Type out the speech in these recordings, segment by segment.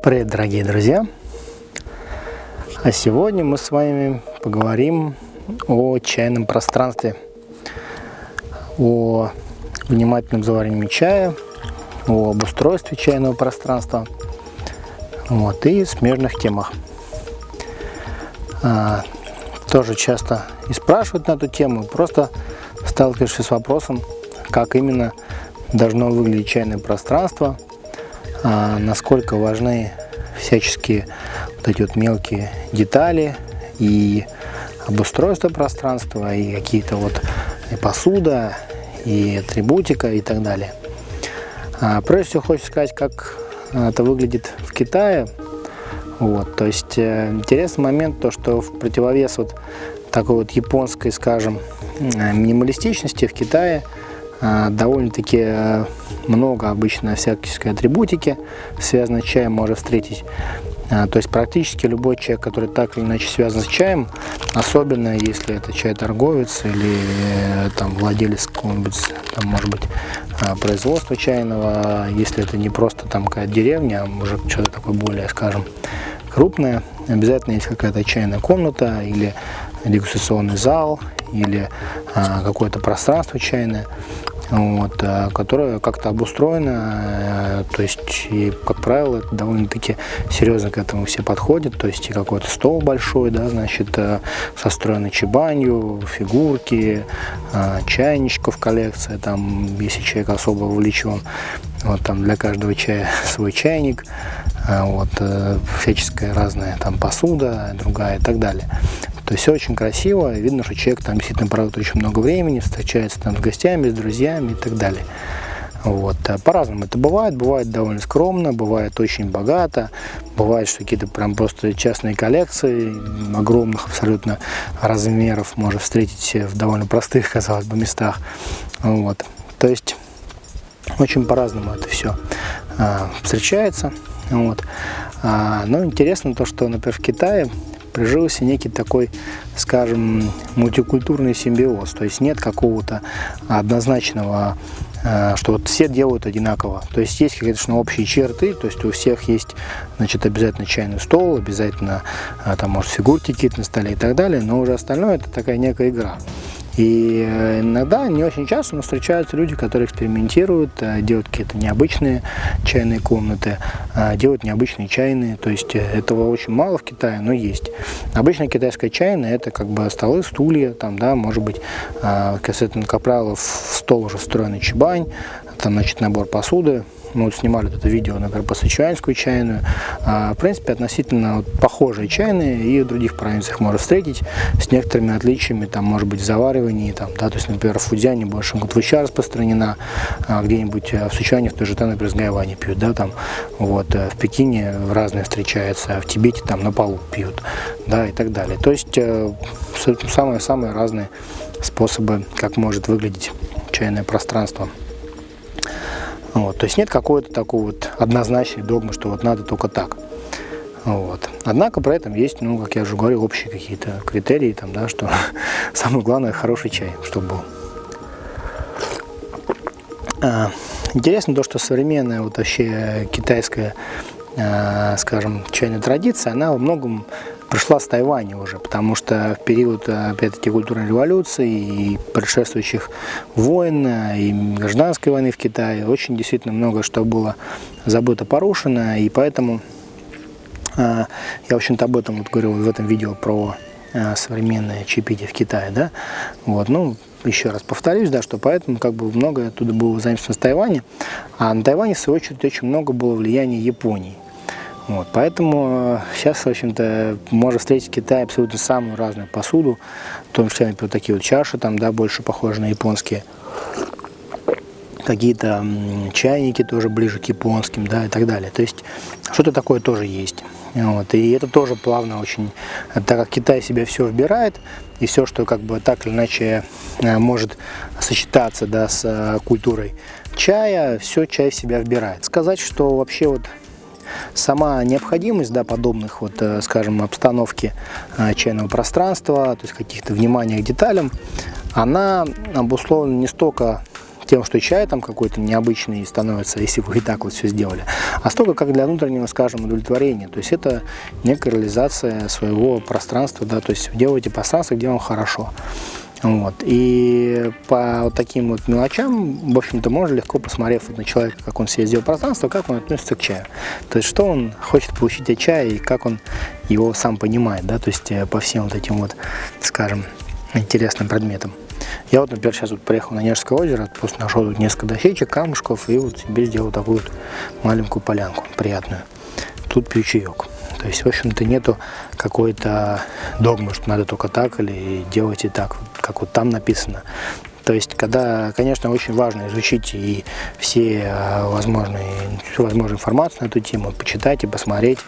Привет, дорогие друзья! А сегодня мы с вами поговорим о чайном пространстве, о внимательном заваривании чая, о обустройстве чайного пространства, и смежных темах. Тоже часто и спрашивают на эту тему, просто сталкиваешься с вопросом, как именно должно выглядеть чайное пространство, насколько важны всяческие вот эти вот мелкие детали и обустройство пространства, и какие-то и посуда, и атрибутика и так далее. Прежде всего хочу сказать, как это выглядит в Китае. То есть интересный момент, то что в противовес такой японской, скажем, минималистичности в Китае довольно-таки много обычно всяческой атрибутики, связанной с чаем, можно встретить. То есть практически любой человек, который так или иначе связан с чаем, особенно если это чай-торговец или владелец какого-нибудь, может быть, производства чайного, если это не просто какая-то деревня, а уже что-то такое более, скажем, крупное, обязательно есть какая-то чайная комната или дегустационный зал или какое-то пространство чайное, которое как-то обустроено, то есть, и, как правило, это довольно-таки серьезно к этому все подходят, то есть и какой-то стол большой, со встроенной чебанью, фигурки, чайничков коллекция, если человек особо увлечен, для каждого чая свой чайник, всяческая разная посуда, другая и так далее. То есть все очень красиво, видно, что человек действительно проводит очень много времени, встречается с гостями, с друзьями и так далее. По-разному это бывает довольно скромно, бывает очень богато, бывает, что какие-то прям просто частные коллекции огромных абсолютно размеров можно встретить в довольно простых, казалось бы, местах. То есть очень по-разному это все встречается. Но интересно то, что, например, в Китае прижился некий такой, скажем, мультикультурный симбиоз, то есть нет какого-то однозначного, что все делают одинаково, то есть есть какие-то общие черты, то есть у всех есть, обязательно чайный стол, обязательно может фигурки какие-то на столе и так далее, но уже остальное это такая некая игра. И иногда, не очень часто, но встречаются люди, которые экспериментируют, делают какие-то необычные чайные комнаты, делают необычные чайные, то есть этого очень мало в Китае, но есть. Обычно китайская чайная это столы, стулья, может быть, как правило, в стол уже встроенный чебань, набор посуды. Мы снимали это видео, например, про сычуаньскую чайную. В принципе, относительно похожие чайные и в других провинциях можно встретить с некоторыми отличиями, может быть, в заваривании, то есть, например, в Фудзяне больше гутвыча распространена, где-нибудь в Сычуане, в той же, например, с гайвани пьют, в Пекине разные встречаются, в Тибете на полу пьют, и так далее. То есть, самые разные способы, как может выглядеть чайное пространство. То есть нет какой-то такой однозначной догмы, что надо только так. Однако при этом есть, как я уже говорил, общие какие-то критерии, что самое главное хороший чай, чтобы был. Интересно то, что современная вообще китайская, скажем, чайная традиция, она во многом пришла с Тайваня уже, потому что в период, опять-таки, культурной революции и предшествующих войн, и гражданской войны в Китае очень действительно много что было забыто, порушено, и поэтому я, в общем-то, об этом говорил в этом видео про современное чаепитие в Китае, еще раз повторюсь, что поэтому многое оттуда было заимствовано с Тайваня, а на Тайване, в свою очередь, очень много было влияния Японии. Поэтому сейчас, в общем-то, можно встретить в Китае абсолютно самую разную посуду, в том числе, например, такие чаши, больше похожи на японские, какие-то чайники тоже ближе к японским, и так далее. То есть что-то такое тоже есть. И это тоже плавно очень, так как Китай себя все вбирает, и все, что так или иначе может сочетаться с культурой чая, все чай в себя вбирает. Сказать, что вообще сама необходимость подобных скажем, обстановки чайного пространства, то есть каких-то внимания к деталям, она обусловлена не столько тем, что чай там какой-то необычный становится, если вы и так вот все сделали, а столько как для внутреннего, скажем, удовлетворения. То есть это некая реализация своего пространства, да, то есть делаете пространство, где вам хорошо. Вот. И по вот таким вот мелочам, в общем-то, можно легко, посмотрев вот на человека, как он себе сделал пространство, как он относится к чаю. То есть, что он хочет получить от чая и как он его сам понимает, да, то есть по всем вот этим вот, скажем, интересным предметам. Я вот, например, сейчас вот приехал на Нежское озеро, просто нашел тут несколько дощечек, камушков и вот себе сделал такую вот маленькую полянку приятную. Тут пью чаек. То есть, в общем-то, нету какой-то догмы, что надо только так или делайте так, как вот там написано. То есть, когда, конечно, очень важно изучить и всю возможную информацию на эту тему, почитать и посмотреть,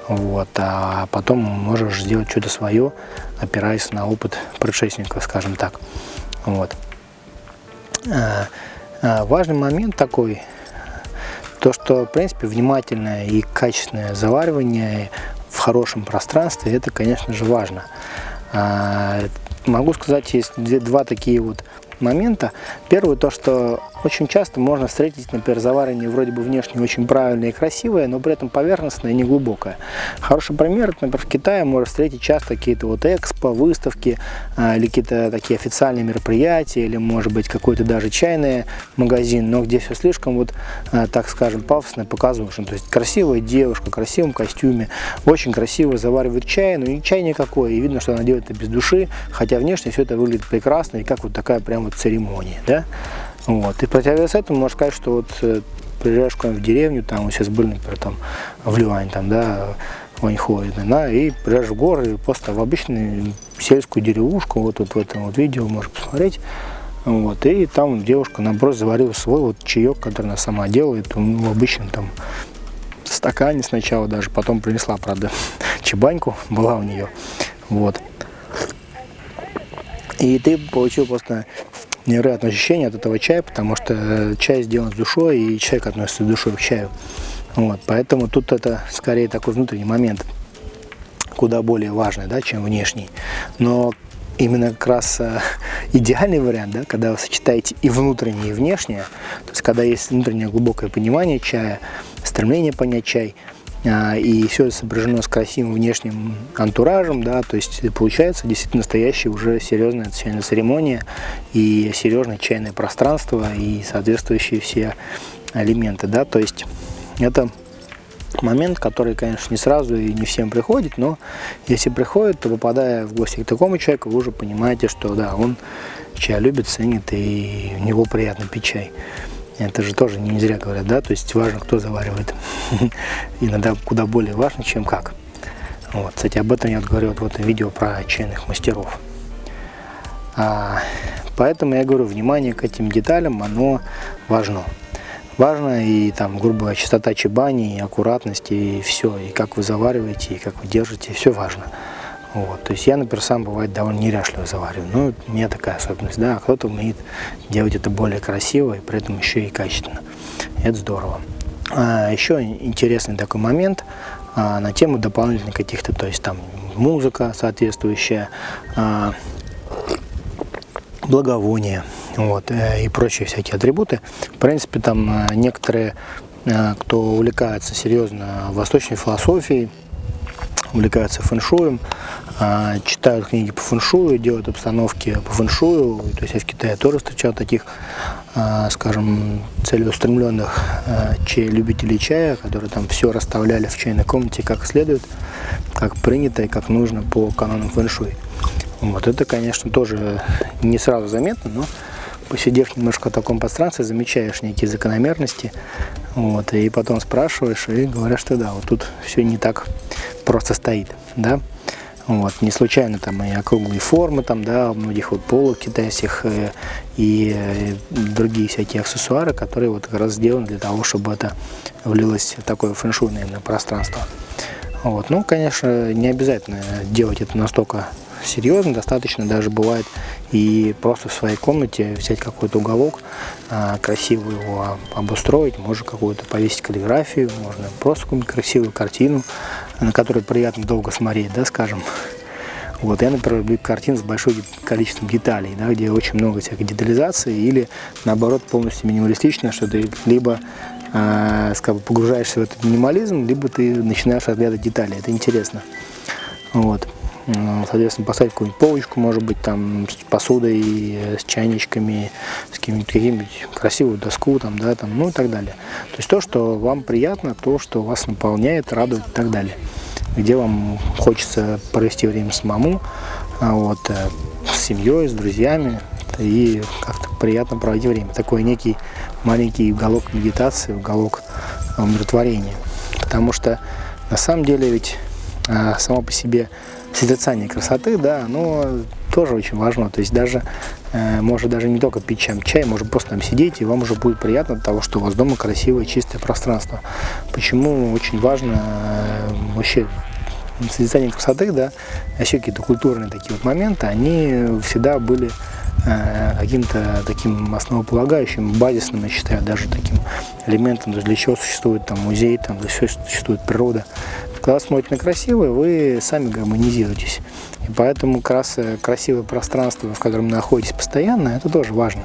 вот, а потом можешь сделать что-то свое, опираясь на опыт предшественников, скажем так. Вот. Важный момент такой, то, что, в принципе, внимательное и качественное заваривание в хорошем пространстве, это, конечно же, важно. Могу сказать, есть два такие вот момента. Первый, то, что очень часто можно встретить, например, заваривание вроде бы внешне очень правильное и красивое, но при этом поверхностное и неглубокое. Хороший пример, например, в Китае можно встретить часто какие-то вот экспо, выставки, или какие-то такие официальные мероприятия, или, может быть, какой-то даже чайный магазин, но где все слишком, вот, так скажем, пафосно и показушно. То есть красивая девушка в красивом костюме, очень красиво заваривает чай, но и чай никакой, и видно, что она делает это без души, хотя внешне все это выглядит прекрасно, и как вот такая прям вот церемония, да? Вот. И противовес этому можно сказать, что вот приезжаешь куда-нибудь в деревню, там мы сейчас были, например, там в Ливане, там, да, в Аньхое, да, и приезжаешь в горы, просто в обычную сельскую деревушку, вот в этом вот видео можно посмотреть, вот, и там девушка, наоборот, заварила свой вот чаек, который она сама делает, в обычном там стакане сначала даже, потом принесла, правда, чебаньку, была у нее, вот. И ты получил просто невероятное ощущение от этого чая, потому что чай сделан с душой, и человек относится с душой к чаю. Вот, поэтому тут это скорее такой внутренний момент, куда более важный, да, чем внешний. Но именно как раз идеальный вариант, да, когда вы сочетаете и внутреннее, и внешнее, то есть когда есть внутреннее глубокое понимание чая, стремление понять чай, и все это сопряжено с красивым внешним антуражем, да, то есть получается действительно настоящая уже серьезная чайная церемония и серьезное чайное пространство и соответствующие все элементы, да, то есть это момент, который, конечно, не сразу и не всем приходит, но если приходит, то, попадая в гости к такому человеку, вы уже понимаете, что да, он чай любит, ценит и у него приятно пить чай. Это же тоже не зря говорят, да, то есть важно, кто заваривает. Иногда куда более важно, чем как. Вот, кстати, об этом я вот говорю вот в этом видео про чайных мастеров. Поэтому я говорю, внимание к этим деталям, оно важно. Важно и там, грубо говоря, чистота чебани, и аккуратность, и все, и как вы завариваете, и как вы держите, все важно. Вот, то есть я, например, сам бывает довольно неряшливо завариваю, но у меня такая особенность, да, а кто-то умеет делать это более красиво и при этом еще и качественно. Это здорово. Еще интересный такой момент на тему дополнительных каких-то, то есть там музыка соответствующая, благовония, вот, и прочие всякие атрибуты. В принципе, там некоторые, кто увлекается серьезно восточной философией, увлекаются фэншуем, читают книги по фэншую, делают обстановки по фэншую. То есть я в Китае тоже встречал таких, скажем, целеустремленных любителей чая, которые там все расставляли в чайной комнате как следует, как принято и как нужно по канонам фэншуй. Вот это, конечно, тоже не сразу заметно, но посидев немножко в таком пространстве, замечаешь некие закономерности, вот, и потом спрашиваешь, и говорят, что да, вот тут все не так просто стоит, да, вот, не случайно там и округлые формы, там, да, у многих вот полок китайских и другие всякие аксессуары, которые вот как раз сделаны для того, чтобы это влилось в такое фэншуйное пространство. Вот, ну, конечно, не обязательно делать это настолько серьезно, достаточно даже бывает и просто в своей комнате взять какой-то уголок, красиво его обустроить, можно какую-то повесить каллиграфию, можно просто какую-нибудь красивую картину, на которую приятно долго смотреть, да, скажем. Вот, я, например, люблю картины с большим количеством деталей, да, где очень много всякой детализации, или наоборот полностью минималистично, что ты либо погружаешься в этот минимализм, либо ты начинаешь разглядывать детали. Это интересно. Вот. Соответственно, поставить какую-нибудь полочку, может быть, там с посудой, с чайничками, с каким-нибудь красивую доску, там, да, там, ну и так далее. То есть то, что вам приятно, то, что вас наполняет, радует и так далее. Где вам хочется провести время самому, вот, с семьей, с друзьями, и как-то приятно проводить время. Такой некий маленький уголок медитации, уголок умиротворения. Потому что на самом деле ведь само по себе созерцание красоты, да, оно тоже очень важно. То есть даже, может даже не только пить чай, может просто там сидеть, и вам уже будет приятно от того, что у вас дома красивое, чистое пространство. Почему очень важно вообще созерцание красоты, да, вообще какие-то культурные такие вот моменты, они всегда были каким-то таким основополагающим, базисным, я считаю, даже таким элементом, для чего существует там музей, там, для чего существует природа. Когда смотрите на красивое, вы сами гармонизируетесь. И поэтому как раз красивое пространство, в котором находитесь постоянно, это тоже важно.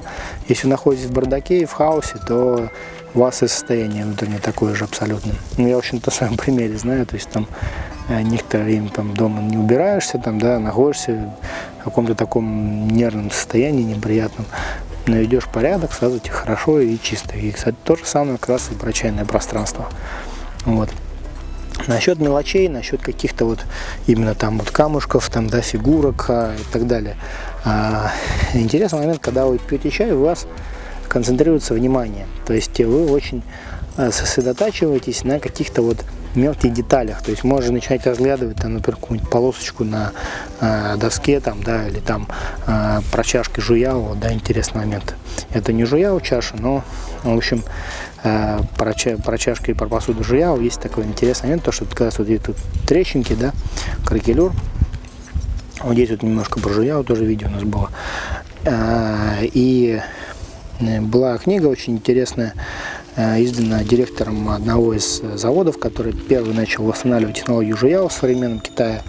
Если вы находитесь в бардаке и в хаосе, то у вас и состояние внутреннее такое же абсолютно. Ну, я, в общем-то, в своем примере знаю, то есть там некоторое время там дома не убираешься, там, да, находишься в каком-то таком нервном состоянии, неприятном, но ведешь порядок, сразу тебе хорошо и чисто. И, кстати, то же самое как раз и про чайное пространство. Вот. Насчет мелочей, насчет каких-то вот именно там вот камушков, там, да, фигурок и так далее. Интересный момент, когда вы пьете чай, у вас концентрируется внимание. То есть вы очень сосредотачиваетесь на каких-то вот мелких деталях. То есть можно начать разглядывать, там, например, какую-нибудь полосочку на доске, там, да, или там про чашки жуяо, да, интересный момент. Это не жуяо чаша, но, в общем, про чашки и про посуду жуяо есть такой интересный момент, то, что как раз вот здесь тут трещинки, да, кракелюр. Вот здесь вот немножко про жуяо тоже видео у нас было. И была книга очень интересная, издана директором одного из заводов, который первый начал восстанавливать технологию жуяо в современном Китае.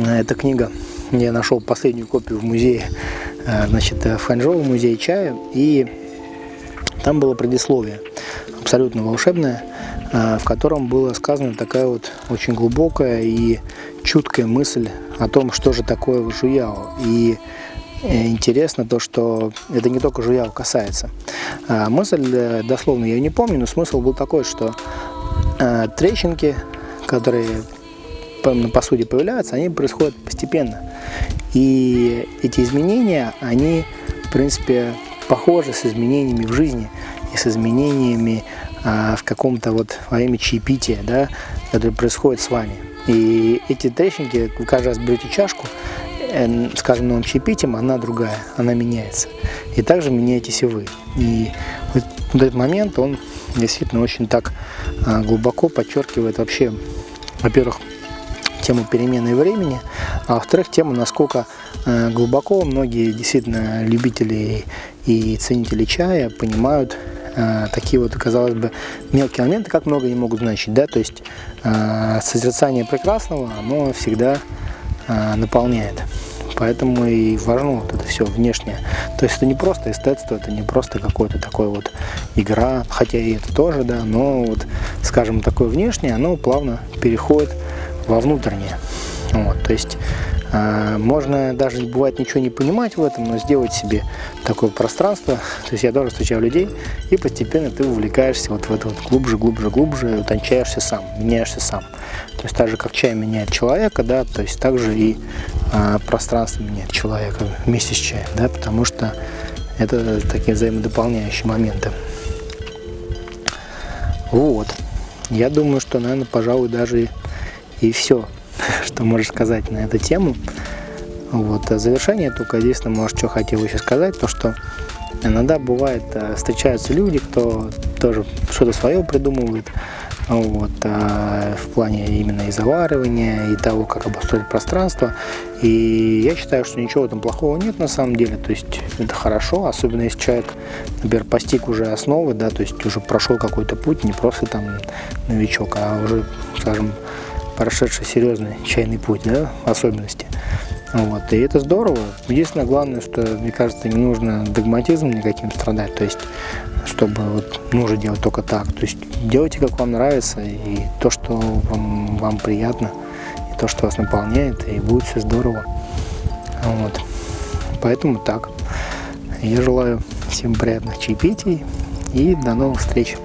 Эта книга, я нашел последнюю копию в музее, значит, в Ханчжоу, музее чая, и там было предисловие, абсолютно волшебное, в котором была сказана такая вот очень глубокая и чуткая мысль о том, что же такое жуяо. И интересно то, что это не только жуяо касается. Мысль, дословно я ее не помню, но смысл был такой, что трещинки, которые на посуде появляются, они происходят постепенно. И эти изменения, они, в принципе, похожи с изменениями в жизни и с изменениями в каком-то вот во время чаепития, да, которые происходят с вами. И эти трещинки, вы каждый раз берете чашку, скажем, новым чаепитием, она другая, она меняется. И также меняетесь и вы. И вот этот момент, он действительно очень так глубоко подчеркивает вообще, во-первых, тему перемены времени, а во-вторых, тему, насколько глубоко многие действительно любители и ценители чая понимают такие вот, казалось бы, мелкие моменты, как много они могут значить, да, то есть созерцание прекрасного, оно всегда наполняет. Поэтому и важно вот это все внешнее. То есть это не просто эстетство, это не просто какой-то такой вот игра, хотя и это тоже, да, но вот, скажем, такое внешнее, оно плавно переходит во внутреннее. Вот, то есть можно даже, бывает, ничего не понимать в этом, но сделать себе такое пространство. То есть я тоже встречаю людей, и постепенно ты увлекаешься вот в это вот глубже, утончаешься сам, меняешься сам. То есть так же, как чай меняет человека, да, то есть также и пространство меняет человека вместе с чаем, да, потому что это такие взаимодополняющие моменты. Вот. Я думаю, что, наверное, пожалуй, даже и все, что можешь сказать на эту тему. Вот. А в завершение только единственное, может, что хотел еще сказать, то, что иногда бывает, встречаются люди, кто тоже что-то свое придумывает, вот, в плане именно и заваривания, и того, как обустроить пространство. И я считаю, что ничего в этом плохого нет на самом деле. То есть это хорошо, особенно если человек, например, постиг уже основы, да, то есть уже прошел какой-то путь, не просто там новичок, а уже, скажем, прошедший серьезный чайный путь, да, особенности. Вот. И это здорово. Единственное, главное, что, мне кажется, не нужно догматизмом никаким страдать, то есть, чтобы вот нужно делать только так. То есть делайте, как вам нравится, и то, что вам приятно, и то, что вас наполняет, и будет все здорово. Вот. Поэтому так. Я желаю всем приятных чаепитий и до новых встреч.